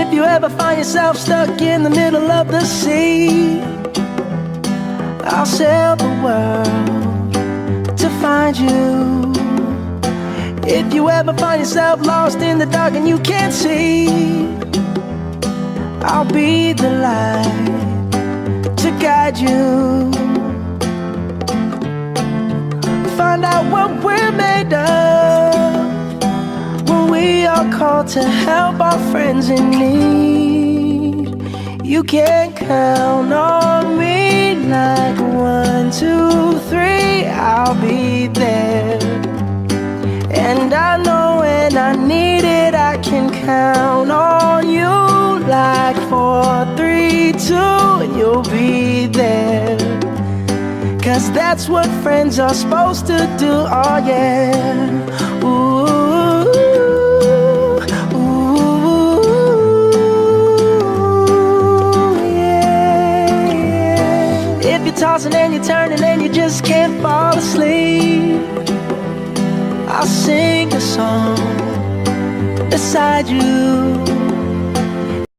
If you ever find yourself stuck in the middle of the sea, I'll sail the world to find you. If you ever find yourself lost in the dark and you can't see, I'll be the light to guide you. Find out what we're made of when we are called to help our friends in need. You can count on me like 1, 2, 3, I'll be there. And I know when I need it, I can count on you like 4, 3, 2, and you'll be there. 'Cause that's what friends are supposed to do, oh yeah. Ooh, ooh, yeah, yeah. If you're tossing and you're turning and you just can't fall asleep, I'll sing a song beside you.